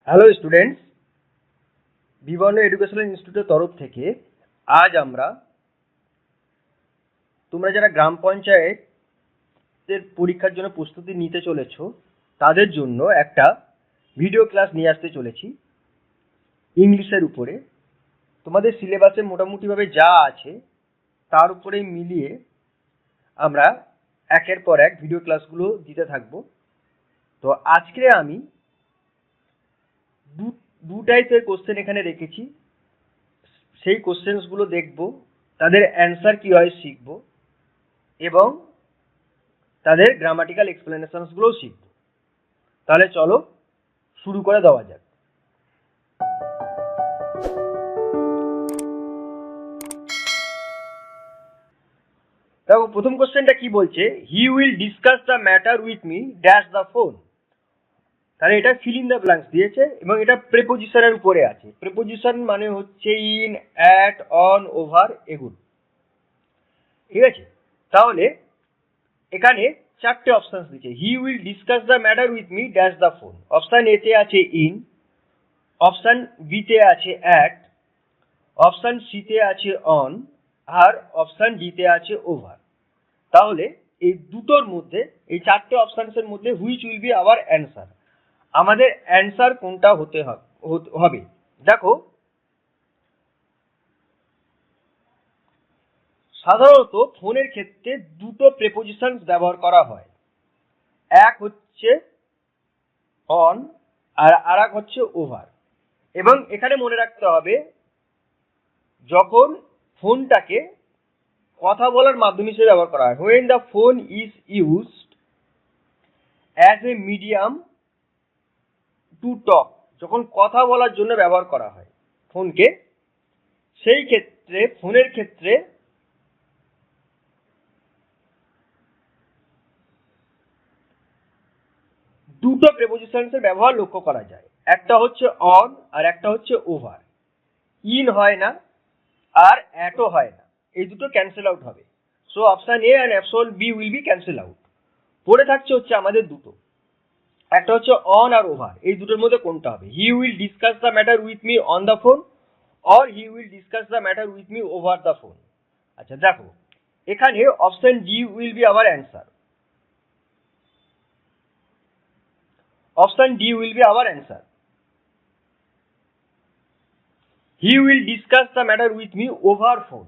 Hello students, বিবর্ণ educational ইনস্টিটিউটের তরফ থেকে আজ আমরা তোমরা যারা গ্রাম পঞ্চায়েতের পরীক্ষার জন্য প্রস্তুতি নিতে চলেছো তাদের জন্য একটা ভিডিও ক্লাস নিয়ে আসতে চলেছি ইংলিশের উপরে। তোমাদের সিলেবাসে মোটামুটিভাবে যা আছে তার উপরেই মিলিয়ে আমরা একের পর এক ভিডিও ক্লাসগুলো দিতে থাকবো। তো আজকে আমি দু টাইপের কোশ্চেন এখানে রেখেছি, সেই কোশ্চেন্সগুলো দেখব, তাদের অ্যান্সার কী হয় শিখব এবং তাদের গ্রামাটিক্যাল এক্সপ্লেনেশনসগুলোও শিখব। তাহলে চলো শুরু করে দেওয়া যাক। দেখো প্রথম কোশ্চেনটা কি বলছে, হি will discuss the matter with me dash the phone. তাহলে এটা ফিল ইন দ্য ব্ল্যাঙ্কস দিয়েছে এবং এটা প্রেপোজিশনের উপরে আছে। প্রেপোজিশন মানে হচ্ছে ইন, অ্যাট, অন, ওভার এগুলো, ঠিক আছে? তাহলে এখানে চারটে অপশন দিচ্ছে। হি will discuss the matter with me dash the phone. Option এতে আছে ইন, অপশন বিতে আছে অ্যাট, অপশন সিতে আছে অন, আর অপশন ডিতে আছে ওভার। তাহলে এই দুটোর মধ্যে, এই চারটে অপশনসের মধ্যে which will be our answer, আমাদের অ্যান্সার কোনটা হতে হবে। দেখো সাধারণত ফোনের ক্ষেত্রে দুটো প্রেপোজিশন ব্যবহার করা হয়, এক হচ্ছে অন আর আরেক হচ্ছে ওভার। এবং এখানে মনে রাখতে হবে যখন ফোনটাকে কথা বলার মাধ্যম হিসেবে ব্যবহার করা হয়, when the phone is used as a medium to talk, যখন কথা বলার জন্য ব্যবহার করা হয় ফোনকে, সেই ক্ষেত্রে ফোনের ক্ষেত্রে দুটো প্রেপোজিশনসের ব্যবহার লক্ষ্য করা যায়, একটা হচ্ছে অন আর একটা হচ্ছে ওভার। ইন হয় না আর অ্যাটও হয় না, এই দুটো ক্যান্সেল আউট হবে। So option A and option B will be cancel out. পড়ে থাকছে হচ্ছে আমাদের দুটো, একটা হচ্ছে অন আর ওভার। এই দুটোর মধ্যে কোনটা হবে? হি will discuss the matter with me on the phone or he will discuss the matter with me over the phone. আচ্ছা দেখো এখানে option D will be our answer. Option D will be our answer. He will discuss the matter with me over phone.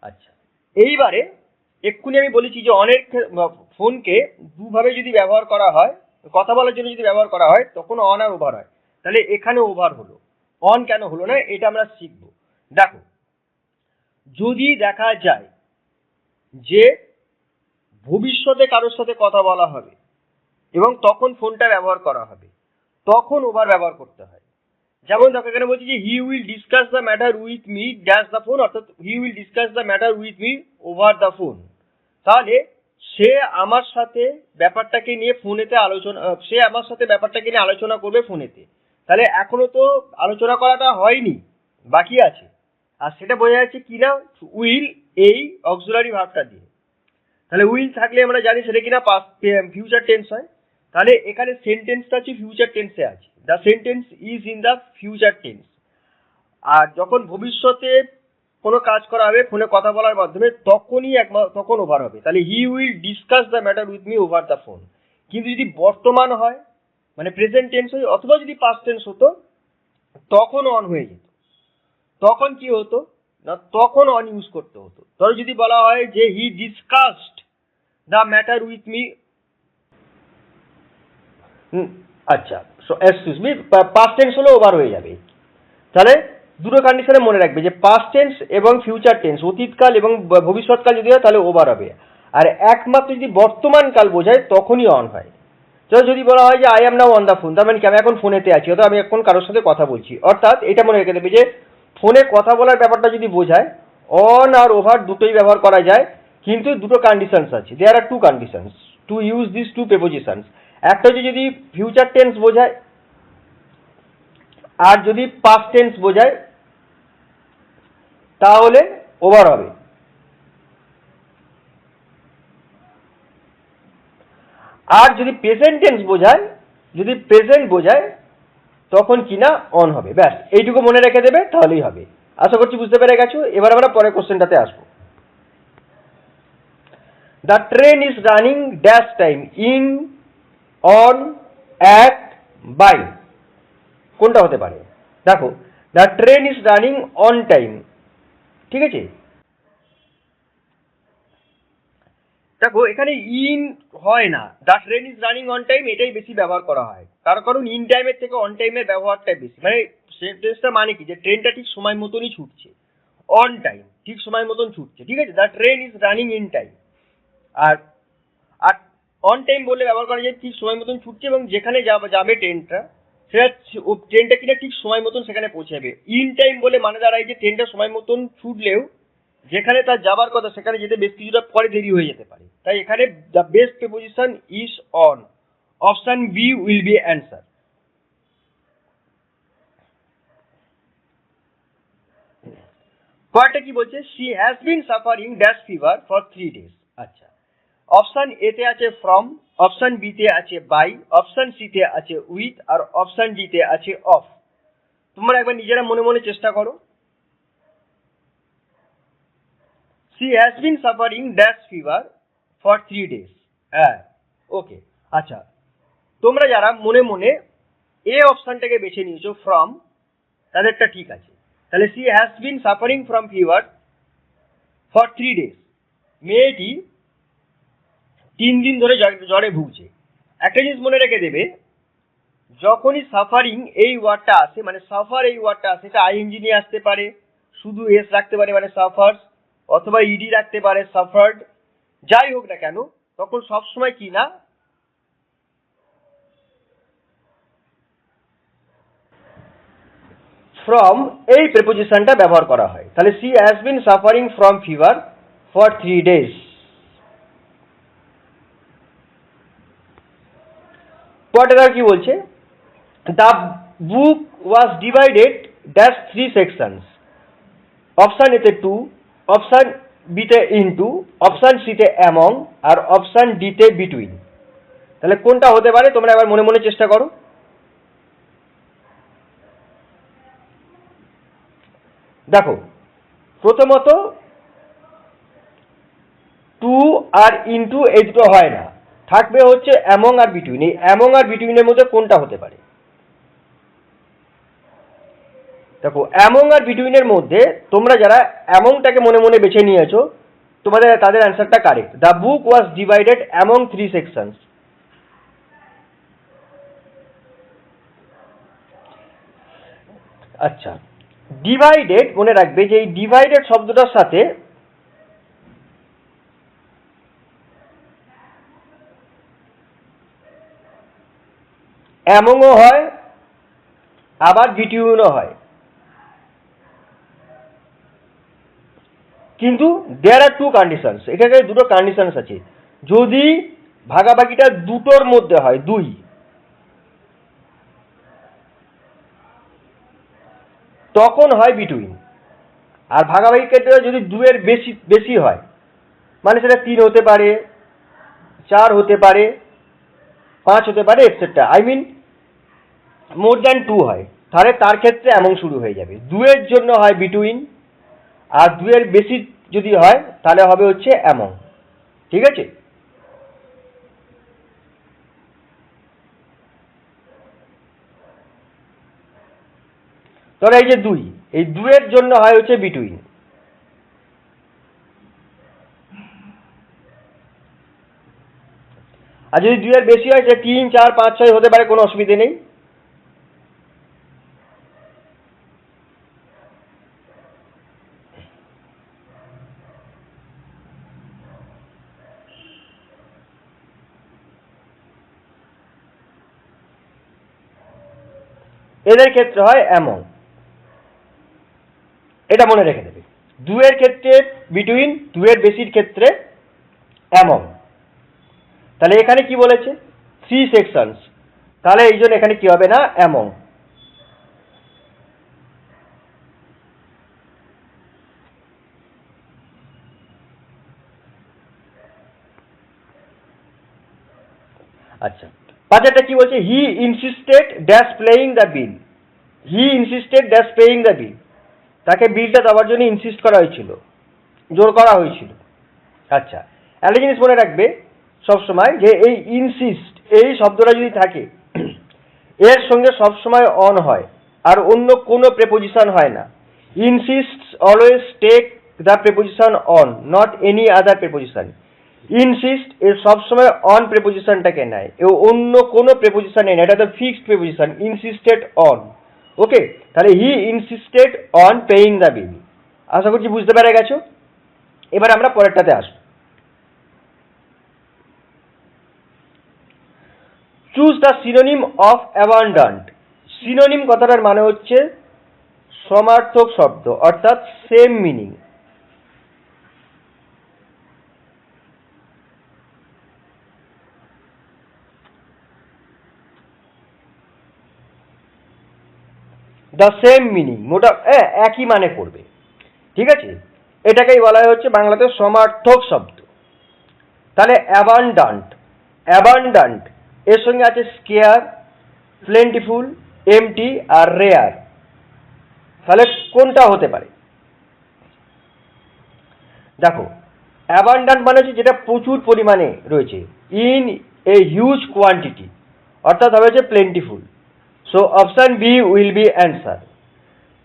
আচ্ছা এইবারে এক্ষুনি আমি বলেছি যে অনেক ফোনকে দুভাবে যদি ব্যবহার করা হয়, কথা বলার জন্য যদি ব্যবহার করা হয় তখন অন আর ওভার হয়। তাহলে এখানে ওভার হলো, অন কেন হলো না এটা আমরা শিখব। দেখো যদি দেখা যায় যে ভবিষ্যতে কারোর সাথে কথা বলা হবে এবং তখন ফোনটা ব্যবহার করা হবে, তখন ওভার ব্যবহার করতে হয়। যেমন দেখো এখানে বলছি যে he will discuss the matter with me dash the phone, অর্থাৎ he will discuss the matter with me over the phone. তাহলে সে আমার সাথে ব্যাপারটাকে নিয়ে ফোনেতে আলোচনা, সে আমার সাথে ব্যাপারটাকে নিয়ে আলোচনা করবে ফোনেতে। তাহলে এখনো তো আলোচনা করাটা হয়নি, বাকি আছে। আর সেটা বোঝা যাচ্ছে কিনা উইল এই অক্সিলারি ভার্বটা দিয়ে। তাহলে উইল থাকলে আমরা জানি সেটা কিনা পাস্ট ফিউচার টেন্স হয়। তাহলে এখানে সেন্টেন্সটা হচ্ছে ফিউচার টেন্সে আছে, the sentence is in the future tense. আর যখন ভবিষ্যতে কোনো কাজ করা হবে ফোনে কথা বলার মাধ্যমে তখন ওভার হবে। তাহলে হি will discuss the matter with me over the phone. কিন্তু যদি বর্তমান হয় মানে প্রেজেন্ট টেন্স হয় অথবা যদি পাস্ট টেন্স হতো তখন অন হয়ে যেত। তখন কি হতো না, তখন অন ইউজ করতে হতো। ধরো যদি বলা হয় যে হি discussed the matter with me, আচ্ছা এক্সকিউজ মি, পাস্ট টেন্স হলে ওভার হয়ে যাবে। তাহলে দুটো কন্ডিশনে মনে রাখবে যে পাস্ট টেন্স এবং ফিউচার টেন্স, অতীতকাল এবং ভবিষ্যৎকাল যদি হয় তাহলে ওভার হবে। আর একমাত্র যদি বর্তমান কাল বোঝায় তখনই অন হয়। তো যদি বলা হয় যে I am now on the phone, তার মানে কি আমি এখন ফোনেতে আছি, অর্থাৎ আমি এখন কারোর সাথে কথা বলছি। অর্থাৎ এটা মনে রেখে দেবে যে ফোনে কথা বলার ব্যাপারটা যদি বোঝায় অন আর ওভার দুটোই ব্যবহার করা যায়, কিন্তু দুটো কন্ডিশনস আছে। There are two conditions to use this two prepositions. একটা হচ্ছে যদি ফিউচার টেন্স বোঝায় আর যদি পাস্ট টেন্স বোঝায় তাহলে ওভার হবে। আর যদি প্রেজেন্ট টেন্স বোঝায়, যদি প্রেজেন্ট বোঝায় তখন কিনা অন হবে। ব্যাস এইটুকু মনে রেখে দেবে তাহলেই হবে। আশা করছি বুঝতে পেরে গেছো। এবার আমরা পরের কোশ্চেনটাতে আসবো। The train is running dash time, in, on, at, by. কোনটা হতে পারে? দেখো, the train is running on time, ঠিক আছে। দেখো এখানে ইন হয় না, the train is running on time এটাই বেশি ব্যবহার করা হয়। তার কারণ ইন টাইমের থেকে অন টাইমের ব্যবহারটাই বেশি। মানে সেন্টেন্সটা মানে কি, যে ট্রেনটা ঠিক সময় মতনই ছুটছে, অন টাইম, ঠিক সময় মতন ছুটছে, ঠিক আছে। The train is running in time. আর আর অন টাইম বললে ব্যবহার করা যায় ঠিক সময় মতন ছুটছে এবং যেখানে যাবে ট্রেনটা, সেটা ট্রেনটা কিনা ঠিক সময় মতন সেখানে পৌঁছে যাবে। ইন টাইম বলে মানে দাঁড়ায় যে ট্রেনটা সময় মতন ছুটলেও যেখানে তার যাবার কথা সেখানে যেতে বেশ কিছুটা পরে দেরি হয়ে যেতে পারে। তাই এখানে the best preposition is on. Option B will be answer. পরেরটা কি বলছে? She has been suffering dash fever for 3 days। আচ্ছা, অপশন এ তে আছে ফ্রম, অপশন বি তে আছে বাই, অপশন সি তে আছে উইথ, আর অপশন ডি তে আছে অফ। তোমরা একবার নিজেরা মনে মনে চেষ্টা করো। She has been suffering dash fever for 3 days। হ্যাঁ, ওকে। আচ্ছা, তোমরা যারা মনে মনে এ অপশনটাকে বেছে নিয়েছো ফ্রম, তাদেরটা ঠিক আছে। তাহলে she has been suffering from fever for 3 days, মেয়েটি 3 দিন ধরে জ্বরে ভুগছে। একটা জিনিস মনে রেখে দেবে, যখনই সাফারিং এই ওয়ার্ডটা আসে, মানে সাফার এই ওয়ার্ডটা আসে, এটা আইএনজি নিয়ে আসতে পারে, শুধু এস রাখতে পারে মানে সাফার্স, অথবা ইডি রাখতে পারে সাফার্ড, যাই হোক না কেন, তখন সবসময় কি না ফ্রম এই প্রিপোজিশনটা ব্যবহার করা হয়। তাহলে she has been suffering from fever for 3 days। পরেরটা কি বলছে? The book was divided dash 3 sections. Option এতে 2, অপশন বিতে ইনটু, অপশন সিতে অ্যামং, আর অপশন ডিতে বিটুইন। তাহলে কোনটা হতে পারে তোমরা এবার মনে মনে চেষ্টা করো। দেখো, প্রথমত 2 আর ইনটু এই দুটো হয় না, থাকবে হচ্ছে অ্যামং আর বিটুইন। এই অ্যামং আর বিটুইনের মধ্যে কোনটা হতে পারে? দেখো, অ্যামং আর বিটুইনের মধ্যে তোমরা যারা অ্যামংটাকে মনে মনে বেছে নিয়েছো, তোমাদের তাদের অ্যান্সারটা correct. The book was divided among 3 sections. আচ্ছা, ডিভাইডেড মনে রাখবে যে এই ডিভাইডেড শব্দটার সাথে অ্যামংও হয়, আবার বিটুইনও হয়। কিন্তু দেয়ার আর 2 কন্ডিশনস, এখানে দুটো কন্ডিশনস আছে। যদি ভাগাভাগিটা দুটোর মধ্যে হয়, 2, তখন হয় বিটুইন। আর ভাগাভাগির ক্ষেত্রে যদি 2 এর বেশি বেশি হয়, মানে সেটা 3 হতে পারে, 4 হতে পারে, 5 হতে পারে, etcetera, I mean more than 2 হয়, তাহলে তার ক্ষেত্রে এমন শুরু হয়ে যাবে। 2 এর জন্য হয় বিটুইন, আর 2 এর বেশি যদি হয় তাহলে হবে হচ্ছে এমন। ঠিক আছে? তাহলে এই যে 2, এই 2 এর জন্য হয় হচ্ছে বিটুইন। আর যদি 2 এর বেশি হয়, সে 3, 4, 5, 6 হতে পারে, কোনো অসুবিধে নেই। এদের ক্ষেত্রে হয় এমন, এটা মনে রেখে দেবে। 2 এর ক্ষেত্রে বিটুইন, 2 এর বেশির ক্ষেত্রে এমন। তাহলে এখানে কি বলেছে? 3 সেকশনস, তাহলে এই জন্য এখানে কি হবে না, এমন। পাঁচেরটা কি বলছে? He insisted dash playing the bill. He insisted dash paying the বিল। তাকে বিলটা দেওয়ার জন্য ইনসিস্ট করা হয়েছিল, জোর করা হয়েছিল। আচ্ছা, একটা জিনিস মনে রাখবে সবসময় যে এই ইনসিস্ট এই শব্দটা যদি থাকে এর সঙ্গে সবসময় অন হয়, আর অন্য কোনো প্রেপোজিশন হয় না। Insist always take the preposition on, not any other preposition. Insist এর সবসময় অন প্রেপোজিশনটাকে নেয়, এ অন্য কোনো প্রেপোজিশন নেয় না, এটা তো fixed preposition, insisted on. Okay, তাহলে he insisted on paying the bill. আশা করছি বুঝতে পেরে গেছো। এবার আমরা পরেরটাতে আসবো। Choose the synonym of abundant. Synonym কথাটার মানে হচ্ছে সমার্থক শব্দ, অর্থাৎ same meaning. The same meaning, মোটা একই মানে করবে, ঠিক আছে। এটাকেই বলা হচ্ছে বাংলাতে সমার্থক শব্দ। তাহলে অ্যাবান্ডান্ট, অ্যাবান্ডান্ট এর সঙ্গে আছে স্কেয়ার, প্লেন্টিফুল, এমটি আর রেয়ার। তাহলে কোনটা হতে পারে? দেখো, অ্যাবান্ডান্ট মানে হচ্ছে যেটা প্রচুর পরিমাণে রয়েছে, ইন এ হিউজ কোয়ান্টিটি, অর্থাৎ হবে হচ্ছে plentiful. So option B will be answer,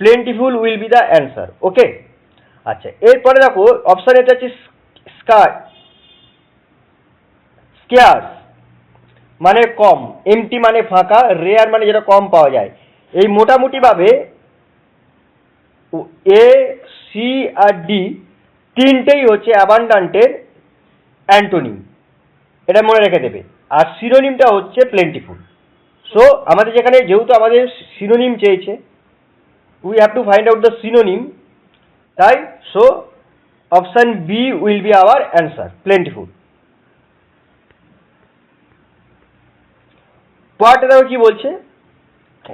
plentiful will be the answer. Okay, আচ্ছা, এরপরে দেখো অপশন এটা হচ্ছে স্কেয়ার্স মানে কম, এমটি মানে ফাঁকা, রেয়ার মানে যেটা কম পাওয়া যায়। এই মোটামুটি ভাবে এ, সি আর ডি তিনটেই হচ্ছে অ্যাবান্ডান্টের অ্যান্টোনিম, এটা মনে রেখে দেবে। আর সিনোনিমটা হচ্ছে প্লেন্টিফুল। সো আমাদের যেখানে যেহেতু আমাদের সিনোনিম চেয়েছে, we have to find out the synonym, তাই so option B will be our answer, plentiful. পার্টে দেখো কি বলছে,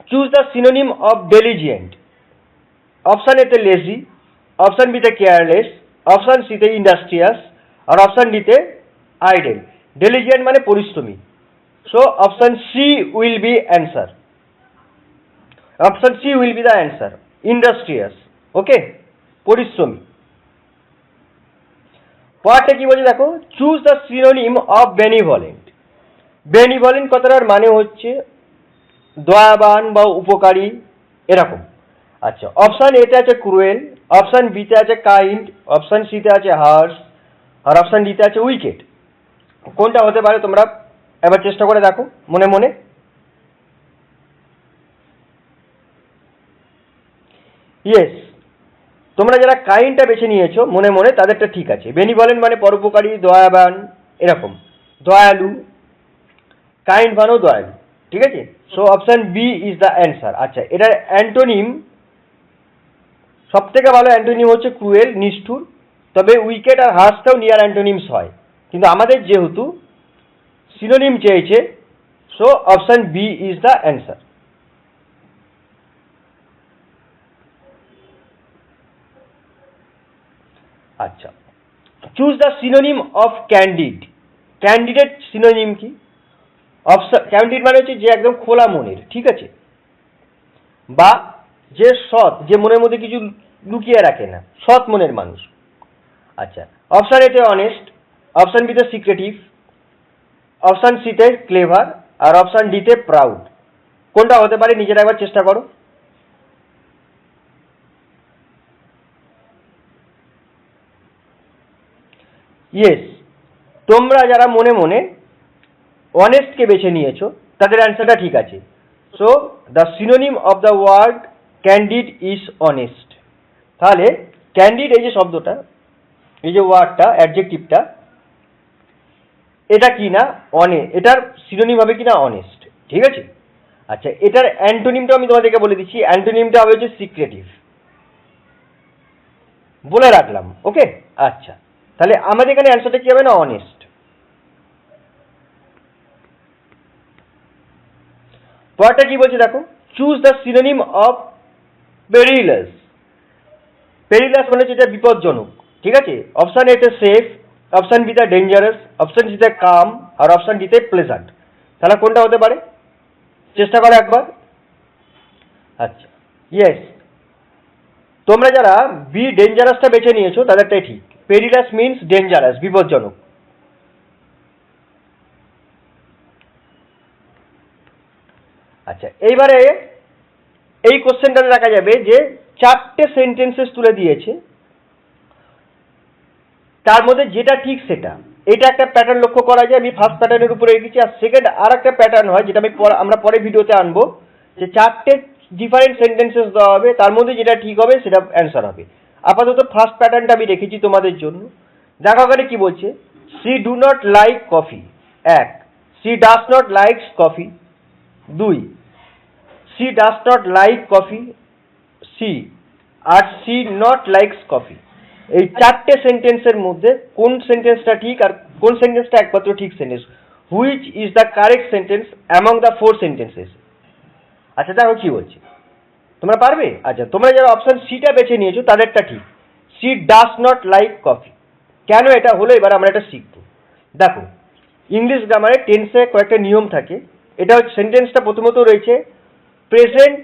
choose the synonym of diligent. Option এতে লেজি, অপশন বিতে কেয়ারলেস, অপশন সিতে ইন্ডাস্ট্রিয়াস আর অপশন ডিতে আইডেল। ডেলিজিয়েন্ট মানে পরিশ্রমী। So option C will be answer, option C will be the answer, industrious. Okay, পরিশ্রমী। পার্টে কি বলছে দেখো, choose the synonym of benevolent. বেনিভলেন্ট কথাটার মানে হচ্ছে দয়াবান বা উপকারী, এরকম। আচ্ছা, অপশন এতে আছে ক্রুয়েল, অপশন বিতে আছে কাইন্ড, অপশন সিতে আছে হার্শ আর অপশন ডিতে আছে উইকেট। কোনটা হতে পারে তোমরা এবার চেষ্টা করে দেখো মনে মনে। ইয়েস, তোমরা যারা কাইন্ডটা বেছে নিয়েছো মনে মনে তাদেরটা ঠিক আছে। বেনিভলেন্ট মানে পরোপকারী, দয়াবান, এরকম, দয়ালু, কাইন্ড মানেও দয়ালু, ঠিক আছে। So option B is the answer. আচ্ছা, এটার অ্যান্টোনিম, সব থেকে ভালো অ্যান্টোনিম হচ্ছে ক্রুয়েল, নিষ্ঠুর, তবে উইকেট আর হার্শটাও নিয়ার অ্যান্টোনিমস হয়, কিন্তু আমাদের যেহেতু সিনোনিম চেয়েছে, so option B is the answer. আচ্ছা, choose the synonym of candid. Candidate synonym কি? অপশন, ক্যান্ডিড মানে হচ্ছে যে একদম খোলা মনের, ঠিক আছে, বা যে সৎ, যে মনের মধ্যে কিছু লুকিয়ে রাখে না, সৎ মনের মানুষ। আচ্ছা, অপশন এতে অনেস্ট, অপশন বিতে সিক্রেটিভ, অপশন সিতে ক্লেভার আর অপশন ডিতে প্রাউড। কোনটা হতে পারে নিজেরা একবার চেষ্টা করো। ইয়েস, তোমরা যারা মনে মনে অনেস্টকে বেছে নিয়েছো তাদের অ্যান্সারটা ঠিক আছে। So the synonym of the word candid is honest. তাহলে ক্যান্ডিড এই যে শব্দটা, এই যে ওয়ার্ডটা, অ্যাডজেক্টিভটা, এটা কি না এটার সিনোনিম হবে কিনা অনেস্ট, ঠিক আছে। আচ্ছা, এটার অ্যান্টোনিমটা আমি তোমাদেরকে বলে দিচ্ছি, অ্যান্টোনিমটা হবে হচ্ছে সিক্রেটিভ, বলে রাখলাম। ওকে, আচ্ছা, তাহলে আমাদের এখানে অ্যান্সারটা কি হবে না অনেস্ট। পরটা কি বলছে দেখো, চুজ দ্য সিনোনিম অফ পেরিলাস। পেরিলাস মানে যেটা বিপজ্জনক, ঠিক আছে। অপশন এতে সেফ, অপশন বিতে ডেঞ্জারাস, অপশন সিতে কাম আর অপশন ডিতে প্লেজেন্ট। তাহলে কোনটা হতে পারে? চেষ্টা করো একবার। আচ্ছা, ইয়েস, তোমরা যারা বি ডেঞ্জারাসটা বেছে নিয়েছো তাদেরটাই ঠিক। পেরিলাস মিনস ডেঞ্জারাস, বিপজ্জনক। আচ্ছা, এইবারে এই কোশ্চেনটাতে দেখা যাবে যে 4টে সেন্টেন্সেস তুলে দিয়েছে, তার মধ্যে যেটা ঠিক সেটা। এটা একটা প্যাটার্ন লক্ষ্য করা যায়, আমি ফার্স্ট প্যাটার্নের উপরে রেখেছি। আর সেকেন্ড আর একটা প্যাটার্ন হয়, যেটা আমরা পরে ভিডিওতে আনবো, যে 4টে ডিফারেন্ট সেন্টেন্সেস দেওয়া হবে, তার মধ্যে যেটা ঠিক হবে সেটা অ্যান্সার হবে। আপাতত ফার্স্ট প্যাটার্নটা আমি রেখেছি তোমাদের জন্য। দেখো ওখানে কি বলছে, she do not like coffee. 1, she does not likes coffee. 2, she does not like coffee. She, আর সি নট লাইকস কফি। এই 4টে সেন্টেন্সের মধ্যে কোন সেন্টেন্সটা ঠিক আর কোন সেন্টেন্সটা একমাত্র ঠিক sentence? Which is the correct sentence among the 4 sentences? আচ্ছা, দেখো কি বলছে, তোমরা পারবে? আচ্ছা, তোমরা যারা অপশন সিটা বেছে নিয়েছো তাদেরটা ঠিক। C does not like coffee. কেন এটা হলো এবার আমরা এটা শিখবো। দেখো, ইংলিশ গ্রামারে টেন্সে কয়েকটা নিয়ম থাকে। এটা হচ্ছে, সেন্টেন্সটা প্রথমত রয়েছে প্রেজেন্ট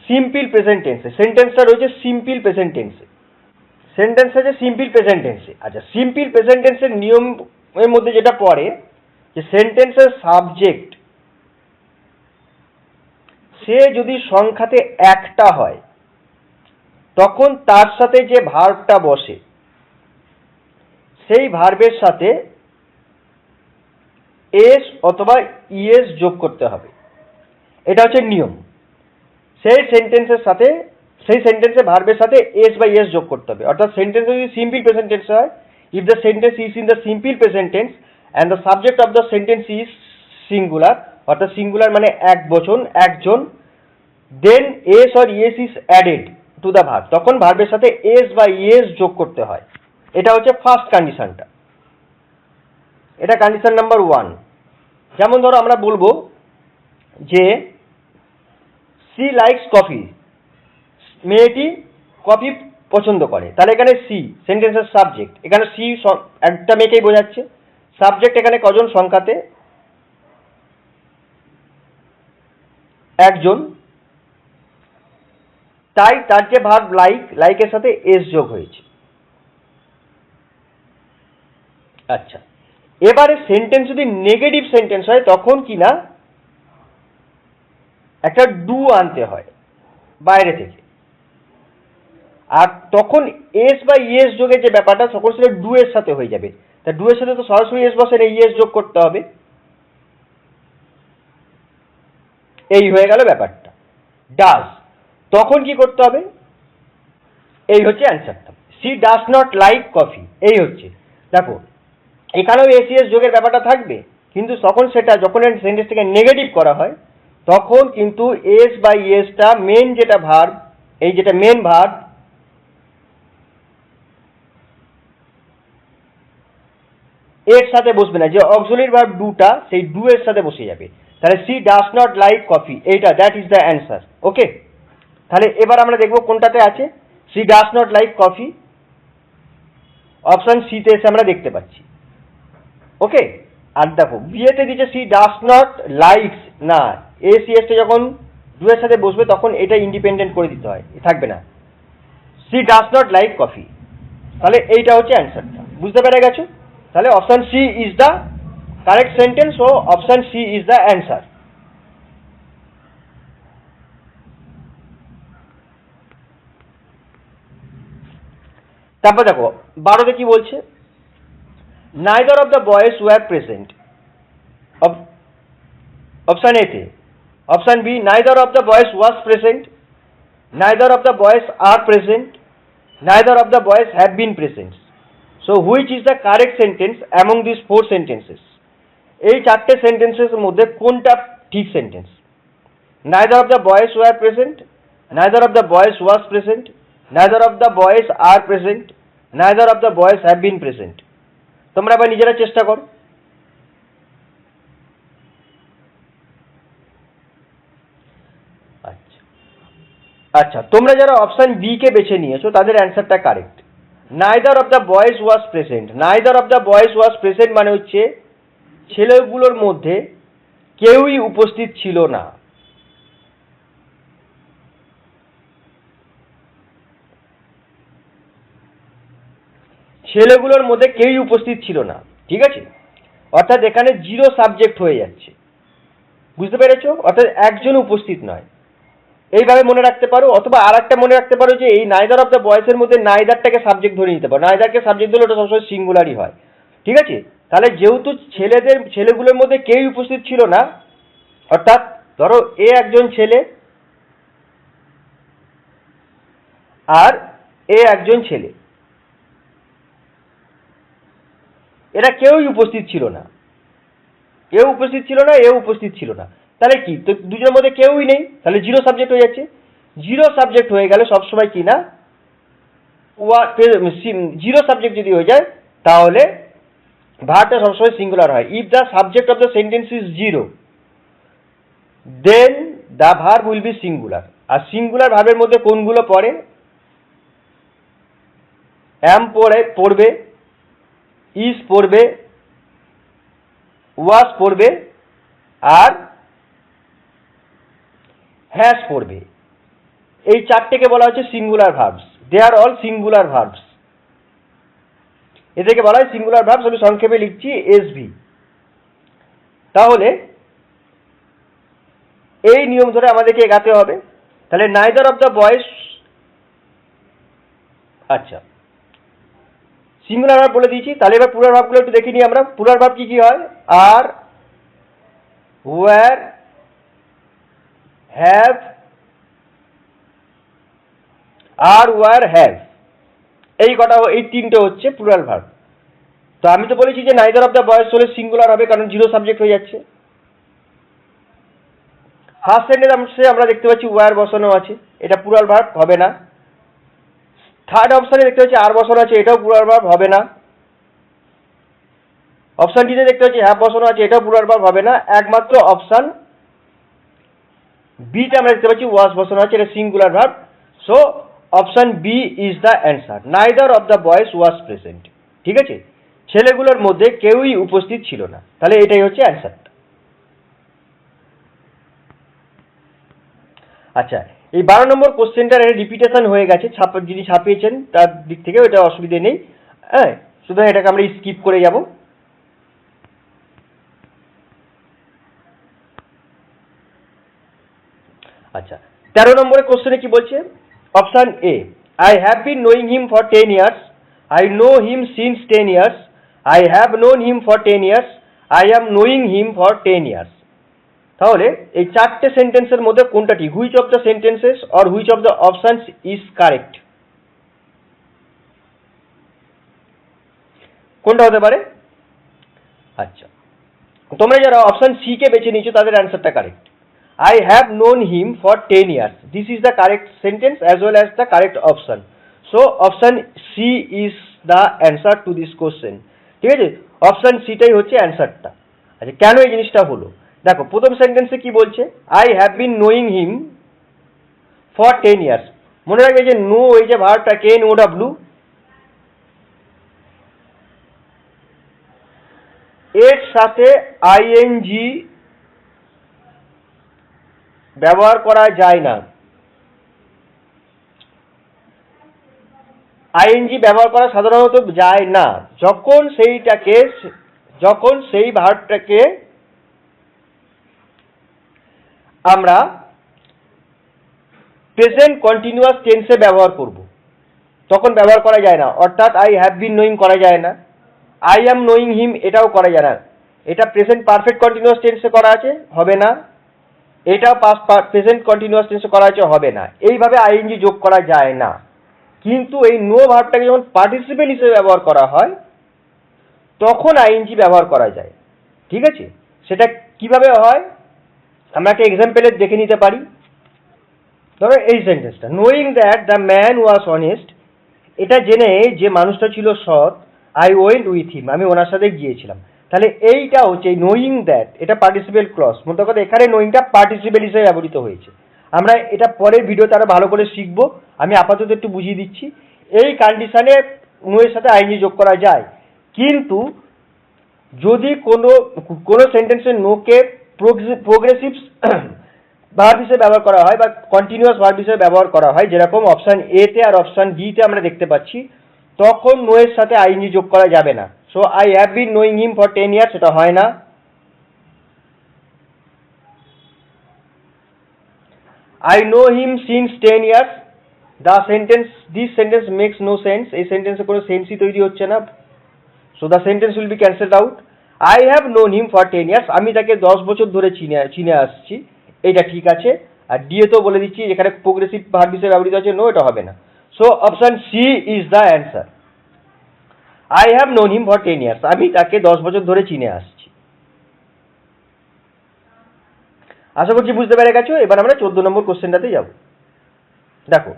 সিম্পল প্রেজেন্ট টেন্সে। সেন্টেন্সটা রয়েছে সিম্পল প্রেজেন্ট টেন্সে। সেন্টেন্স আছে সিম্পল প্রেজেন্ট টেন্সে। আচ্ছা, সিম্পল প্রেজেন্ট টেন্সের নিয়মের মধ্যে যেটা পড়ে, যে সেন্টেন্সের সাবজেক্ট সে যদি সংখ্যাতে একটা হয়, তখন তার সাথে যে ভার্বটা বসে সেই ভার্বের সাথে এস অথবা ইএস যোগ করতে হবে। এটা হচ্ছে নিয়ম। সেই সেন্টেন্সে ভার্বের সাথে এস বা ইএস যোগ করতে হবে। অর্থাৎ সেন্টেন্স যদি সিম্পল প্রেজেন্ট টেন্স হয়, if the sentence is in the simple present tense and the subject of the sentence is singular, অর্থাৎ সিঙ্গুলার মানে একজন, then S or ES is added to the verb, তখন ভার্বের সাথে S বা ES যোগ করতে হয়। এটা হচ্ছে ফার্স্ট কন্ডিশনটা। এটা কন্ডিশন নাম্বার 1। যেমন ধরো আমরা বলবো যে সি লাইকস কফি, মেয়েটি কফি পছন্দ করে। তাহলে এখানে সি সেন্টেন্সের সাবজেক্ট, এখানে সি একটা মেয়েকেই বোঝাচ্ছে। সাবজেক্ট এখানে কজন? সংখ্যাতে একজন, তাই তার যে ভার্ব লাইকের সাথে এস যোগ হয়েছে। আচ্ছা, এবারে সেন্টেন্স যদি নেগেটিভ সেন্টেন্স হয়, তখন কি না একটা ডু আনতে হয় বাইরে থেকে। আর তখন এস বা ইএস যোগের যে ব্যাপারটা, তখন সেটা ডু এর সাথে হয়ে যাবে। তা ডু এর সাথে তো সরাসরি এস বসে না, ইএস যোগ করতে হবে। এই হয়ে গেল ব্যাপারটা। ডাজ, তখন কি করতে হবে? এই হচ্ছে অ্যান্সারটা। She does not like coffee, এই হচ্ছে। দেখো, এখানেও এসিএস যোগের ব্যাপারটা থাকবে, কিন্তু তখন সেটা যখন সেন্টেন্সটাকে নেগেটিভ করা হয়, তখন কিন্তু এস বা ইএসটা মেন যেটা ভার্ব, এই যেটা মেন ভার্ব, এর সাথে বসবে না। যে অক্সিলারি ভার্ব ডুটা, সেই ডু এর সাথে বসে যাবে। তাহলে she does not like coffee, এইটা that is the answer. Okay, তাহলে এবার আমরা দেখবো কোনটাতে আছে she does not like coffee. Option সিতে এসে আমরা দেখতে পাচ্ছি। ওকে, আর দেখো বিয়েতে দিচ্ছে সি ডাজ নট লাইকস, না, এসিএসটা যখন ডু এর সাথে বসবে তখন এটা ইন্ডিপেন্ডেন্ট করে দিতে হয়, থাকবে না। She does not like coffee, তাহলে এইটা হচ্ছে অ্যান্সারটা। বুঝতে পেরে গেছো? তাহলে option C is the correct sentence ও option C is the answer. তারপর দেখো 12তে কি বলছে, neither of the boys were present. Option এতে, option B neither of the boys was present, neither of the boys are present, neither of the boys have been present. So which is the correct sentence among this 4 sentences? এই 4টে সেন্টেন্সের মধ্যে কোনটা ঠিক sentence? Neither of the boys were present, neither of the boys was present, neither of the boys are present, neither of the boys have been present. তোমরা আবার নিজেরা চেষ্টা করো। আচ্ছা, তোমরা যারা অপশন বি কে বেছে নিয়েছো তাদের অ্যান্সারটা correct. Neither of the boys was present, neither of the boys was present মানে হচ্ছে ছেলেগুলোর মধ্যে কেউই উপস্থিত ছিল না। ছেলেগুলোর মধ্যে কেউই উপস্থিত ছিল না, ঠিক আছে? অর্থাৎ এখানে জিরো সাবজেক্ট হয়ে যাচ্ছে, বুঝতে পেরেছো? অর্থাৎ একজন উপস্থিত নয়। এইভাবে মনে রাখতে পারো, অথবা আর একটা মনে রাখতে পারো যে এই নাইদার অফ দ্য বয়েসের মধ্যে নাইদারটাকে সাবজেক্ট ধরে নিতে পারো। নাইদারকে সাবজেক্ট ধরলে ওটা সবসময় সিঙ্গুলারই হয়, ঠিক আছে? তাহলে যেহেতু ছেলেগুলোর মধ্যে কেউই উপস্থিত ছিল না, অর্থাৎ ধরো এ একজন ছেলে আর এ একজন ছেলে, এরা কেউই উপস্থিত ছিল না। এও উপস্থিত ছিল না, এও উপস্থিত ছিল না। তাহলে কি, তো দুজনের মধ্যে কেউই নেই, তাহলে জিরো সাবজেক্ট হয়ে যাচ্ছে। জিরো সাবজেক্ট হয়ে গেলে সবসময় কি না, জিরো সাবজেক্ট যদি হয়ে যায় তাহলে ভার্বটা সবসময় সিঙ্গুলার হয়। If the subject of the sentence is zero then the verb will be singular. আর সিঙ্গুলার ভার্বের মধ্যে কোনগুলো পড়ে? অ্যাম পড়বে, ইজ পড়বে, ওয়াজ পড়বে, আর হ্যাজ পড়বে। এই চারটেকে বলা হচ্ছে সিঙ্গুলার ভার্বস। দে আর অল সিঙ্গুলার ভার্বস। এদেরকে বলা হয় সিঙ্গুলার ভার্বস। আমি সংক্ষেপে লিখছি এসভি। তাহলে এই নিয়ম ধরে আমাদেরকে এগাতে হবে। তাহলে নাইদার অফ দ্য বয়েজ, আচ্ছা সিঙ্গুলার ভার্ব বলে দিয়েছি। তাহলে এবার প্লুরাল ভার্বগুলো একটু দেখে নিই আমরা। প্লুরাল ভার্ব কি কি হয়? Are, were, have, are were have, এই কটা, এই তিনটে হচ্ছে প্লুরাল ভার্ব। তো আমি তো বলেছি যে নাইদার অফ দ্য বয়েজ হলে সিঙ্গুলার হবে, কারণ জিরো সাবজেক্ট হয়ে যাচ্ছে। ফার্স্ট সেন্টেন্সে আমরা দেখতে পাচ্ছি ওয়্যার বসানো আছে, এটা প্লুরাল ভার্ব হবে না। থার্ড অপশনে দেখতে পাচ্ছি আর বসানো আছে, এটাও প্লুরাল ভার্ব হবে না। অপশন ডিতে দেখতে পাচ্ছি হ্যাভ বসানো আছে, এটাও প্লুরাল ভার্ব হবে না। একমাত্র অপশন বিতে আমরা দেখতে পাচ্ছি ওয়াজ বসানো আছে, এটা singular verb. So option B is the answer. Neither of the boys was present. ঠিক আছে, ছেলেগুলোর মধ্যে কেউই উপস্থিত ছিল না। তাহলে এটাই হচ্ছে অ্যান্সার। আচ্ছা, এই 12 নম্বর কোশ্চেনটার রিপিটেশন হয়ে গেছে, যিনি ছাপিয়েছেন তার দিক থেকে এটা অসুবিধে নেই। হ্যাঁ, সুতরাং এটাকে আমরা স্কিপ করে যাব। আচ্ছা, 13 নম্বরের কোশ্চেনে কি বলছে? Option A, I have been knowing him for 10 years, I know him since 10 years, I have known him for 10 years, I am knowing him for 10 years. তাহলে এই চারটে সেন্টেন্সের মধ্যে কোনটা ঠিক? Which of the sentences or which of the options is correct? কোনটা হতে পারে? আচ্ছা, তোমরা যারা অপশন সি কে বেছে নিয়েছো তাদের অ্যান্সারটা correct. I have known him for 10 years. This is the correct sentence as well as the correct option. So option C is the answer to this question. ঠিক আছে, অপশন সিটাই হচ্ছে অ্যান্সারটা। আচ্ছা, কেন এই জিনিসটা হলো? দেখো, প্রথম সেন্টেন্সে কি বলছে? I have been knowing him for 10 years. মনে রাখবে যে নো, এই যে ভার্বটা KNOW, এর সাথে আইএনজি ব্যবহার করা যায় না। আইএনজি ব্যবহার করা সাধারণত যায় না যখন সেই ভার্বটাকে আমরা প্রেজেন্ট কন্টিনিউয়াস টেন্সে ব্যবহার করব, তখন ব্যবহার করা যায় না। অর্থাৎ আই হ্যাভ বিন নোয়িং করা যায় না, আই অ্যাম নোয়িং হিম এটাও করা যায় না। এটা প্রেজেন্ট পারফেক্ট কন্টিনিউয়াস টেন্সে করা আছে, হবে না। এটাও প্রেজেন্ট কন্টিনিউয়াস টেন্সে করা আছে, হবে না। এইভাবে আইএনজি যোগ করা যায় না। কিন্তু এই নো ভার্বটাকে যখন পার্টিসিপেল হিসেবে ব্যবহার করা হয় তখন আইএনজি ব্যবহার করা যায়। ঠিক আছে, সেটা কিভাবে হয় আমরা একটা এক্সাম্পলে দেখে নিতে পারি। ধরো এই সেন্টেন্সটা, knowing that the man was honest, এটা জেনে যে মানুষটা ছিল সৎ, আই ওয়েন্ট উইথ হিম, আমি ওনার সাথে গিয়েছিলাম। তাহলে এইটা হচ্ছে নোয়িং দ্যাট, এটা পার্টিসিপেল ক্লজ। মতো কথা, এখানে নোয়িংটা পার্টিসিপেল হিসেবে ব্যবহৃত হয়েছে। আমরা এটা পরের ভিডিওতে আরো ভালো করে শিখবো, আমি আপাতত একটু বুঝিয়ে দিচ্ছি। এই কন্ডিশনে নোয়ের সাথে আইএনজি যোগ করা যায়, কিন্তু যদি কোনো সেন্টেন্সে নোকে প্রোগ্রেসিভ ভার্ব হিসেবে ব্যবহার করা হয় বা কন্টিনিউয়াস ভার্ব হিসেবে ব্যবহার করা হয়, যেরকম অপশন এ তে আর অপশন বি তে আমরা দেখতে পাচ্ছি, তখন নো এর সাথে আইএনজি যোগ করা যাবে না। So I have been knowing him for 10 years, এটা হয় না। I know him since 10 years. This sentence makes no sense. এই সেন্টেন্সে কোনো সেন্সই তৈরি হচ্ছে না। So the sentence will be cancelled out. I have known him for 10 years. আমি তাকে 10 বছর ধরে চিনে আসছি, এটা ঠিক আছে। আর ডি এ তো বলে দিচ্ছি যেখানে প্রোগ্রেসিভ ভার্ব হিসেবে ব্যবহৃত আছে, নো, এটা হবে না। So option C is the answer. I have known him for 10 years. আমি তাকে 10 বছর ধরে চিনে আসছি। আশা করছি বুঝতে পেরে গেছো। এবার আমরা 14 নম্বর কোশ্চেনটাতে যাব। দেখো,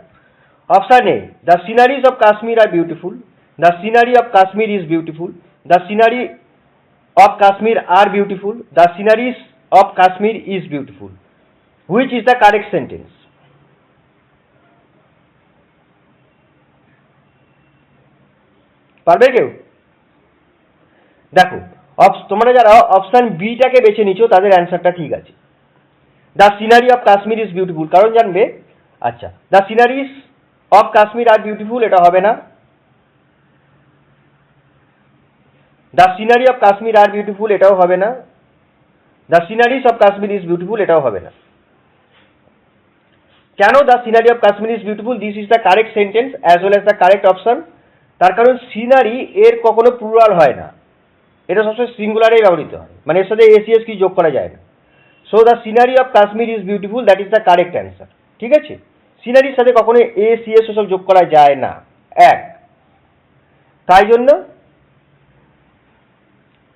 option A, the sceneries of Kashmir are beautiful. The scenery of Kashmir is beautiful. The scenery of Kashmir are beautiful. The sceneries of Kashmir is beautiful. Which is the correct sentence? পারবে কেউ? দেখো, তোমরা যারা অপশন বিটাকে বেছে নিচ্ছ তাদের অ্যান্সারটা ঠিক আছে। The scenery of Kashmir is beautiful, কারণ জানবে। আচ্ছা, the sceneries of Kashmir are beautiful, এটা হবে না। The scenery of Kashmir are beautiful, এটাও হবে না। The sceneries of Kashmir is beautiful, এটাও হবে না। কেন the scenery of Kashmir is beautiful? This is the correct sentence as well as the correct option. তার কারণ সিনারি এর কখনো প্লুরাল হয় না, এটা সবসময় সিঙ্গুলারেই ব্যবহৃত হয়, মানে এর সাথে এসিএস কি যোগ করা যায় না। So the scenery of Kashmir is beautiful, that is the correct answer. ঠিক আছে, সিনারির সাথে কখনো এসিএস ওসব যোগ করা যায় না, এক। তাই জন্য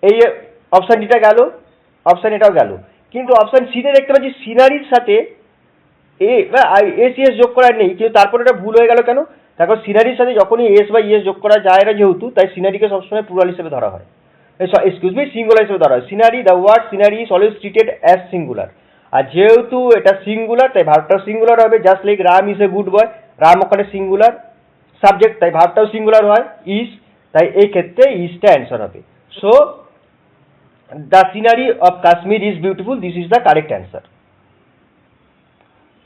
এই অপশন ডিটা গেল, অপশন এটাও গেল। কিন্তু অপশন সিতে দেখতে পাচ্ছি সিনারির সাথে এসিএস যোগ করা নেই, কিন্তু তারপর এটা ভুল হয়ে গেল কেন? তারপর সিনারির সাথে যখনই এস বা ইএস যোগ করা যায় না যেহেতু, তাই সিনারিকে সবসময় প্লুরাল হিসেবে ধরা হয়, সিঙ্গুলার হিসেবে ধরা হয়। Scenery, the word scenery is always treated as singular. আর যেহেতু এটা সিঙ্গুলার তাই ভার্বটাও সিঙ্গুলার হবে, just like Ram is a good boy, Ram ওখানে সিঙ্গুলার সাবজেক্ট, তাই ভার্বটাও সিঙ্গুলার হয়, ইজ, তাই এই ক্ষেত্রে ইজটা অ্যান্সার হবে। So the scenery of Kashmir is beautiful, this is the correct answer.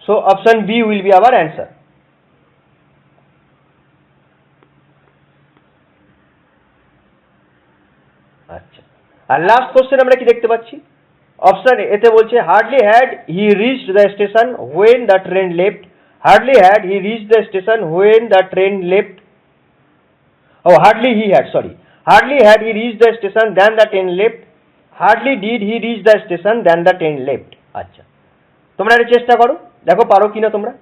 So option B will be our answer. আচ্ছা, আর লাস্ট কোশ্চেন আমরা কি দেখতে পাচ্ছি? অপশন এতে বলছে hardly had he reached the station when the train left. Hardly had he reached the station when the train left. Hardly he had, sorry, hardly had he reached the station then the train left. Hardly did he reach the station then the train left. আচ্ছা, তোমরা এটা চেষ্টা করো, দেখো পারো কিনা তোমরা।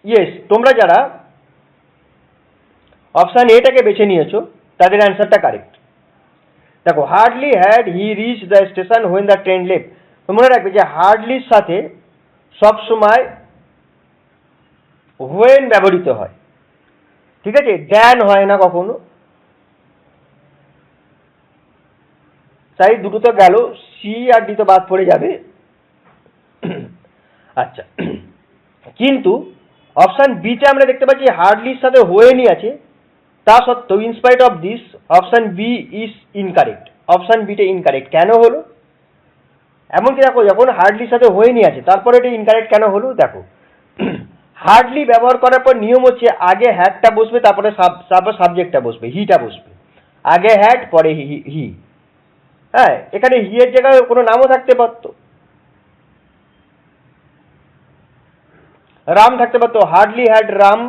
Yes, তোমরা যারা অপশন এটাকে বেছে নিয়েছো তাদের অ্যান্সারটা কারেক্ট। দেখো, hardly had he reach the station when the train left. মনে রাখবে যে হার্ডলির সাথে সবসময় হোয়েন ব্যবহৃত হয়, ঠিক আছে, দ্যান হয় না কখনো। তাই দুটো তো গেল, সি আর ডি তো বাদ পড়ে যাবে। আচ্ছা, কিন্তু অপশন বিতে আমরা দেখতে পাচ্ছি হার্ডলির সাথে হোয়েনই আছে, তা সত্ত্বেও in spite of this option B is incorrect. Option বিটা ইনকারেক্ট কেন হলো? এমনকি দেখো, যখন হার্ডলির সাথে হোয়েনই আছে তারপরে এটা ইনকারেক্ট কেন হলো? দেখো, হার্ডলি ব্যবহার করার পর নিয়ম হচ্ছে আগে হ্যাডটা বসবে, তারপরে সাবজেক্টটা বসবে, হিটা বসবে, আগে হ্যাড পরে হি। হ্যাঁ, এখানে হি এর জায়গায় কোনো নামও থাকতে পারত, রাম থাকতে পারতো, হার্ডলি হ্যাড রাম,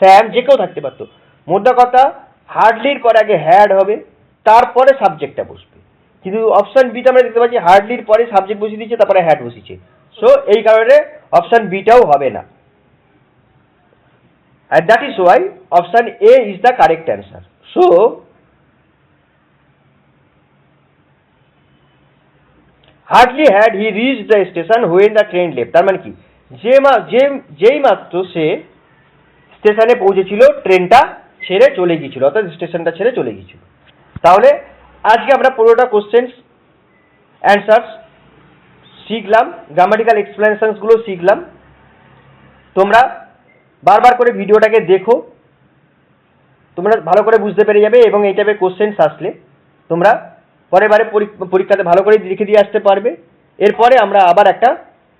স্যাম, যে কেউ থাকতে পারতো। মোদ্দা কথা, হার্ডলির পরে আগে হ্যাড হবে, তারপরে সাবজেক্টটা বসবে। কিন্তু অপশন বিটা আমরা দেখতে পাচ্ছি হার্ডলির পরে সাবজেক্ট বসিয়ে দিচ্ছে, তারপরে হ্যাড বসিয়েছে। সো এই কারণে অপশন বিটাও হবে না। and that is why option A is the correct answer. So hardly had he reached the station when the train left. তার মানে কি, যেই মাত্র সে স্টেশনে পৌঁছেছিল ট্রেনটা ছেড়ে চলে গিয়েছিল, অর্থাৎ স্টেশনটা ছেড়ে চলে গিয়েছিল। তাহলে আজকে আমরা পুরোটা কোশ্চেন্স অ্যান্সার্স শিখলাম, গ্রামাটিক্যাল এক্সপ্লেনেশনস গুলো শিখলাম। তোমরা বারবার করে ভিডিওটাকে দেখো, তোমরা ভালো করে বুঝতে পেরে যাবে, এবং এই টাইপের কোশ্চেন্স আসলে তোমরা পরের বারে পরীক্ষাতে ভালো করে লিখে দিয়ে আসতে পারবে। এরপরে আমরা আবার একটা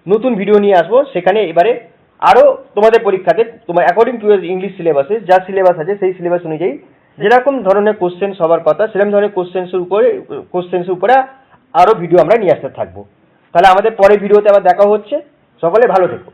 নতুন ভিডিও নিয়ে আসবো, সেখানে এবারে আরও তোমাদের পরীক্ষাতে তোমার অ্যাকর্ডিং টু ইংলিশ সিলেবাসে যা সিলেবাস আছে সেই সিলেবাস অনুযায়ী যেরকম ধরনের কোশ্চেন হবার কথা সেরকম ধরনের কোশ্চেন্সের উপরে আরও ভিডিও আমরা নিয়ে আসতে থাকবো। তাহলে আমাদের পরের ভিডিওতে আবার দেখা হচ্ছে। সকলে ভালো থেকো।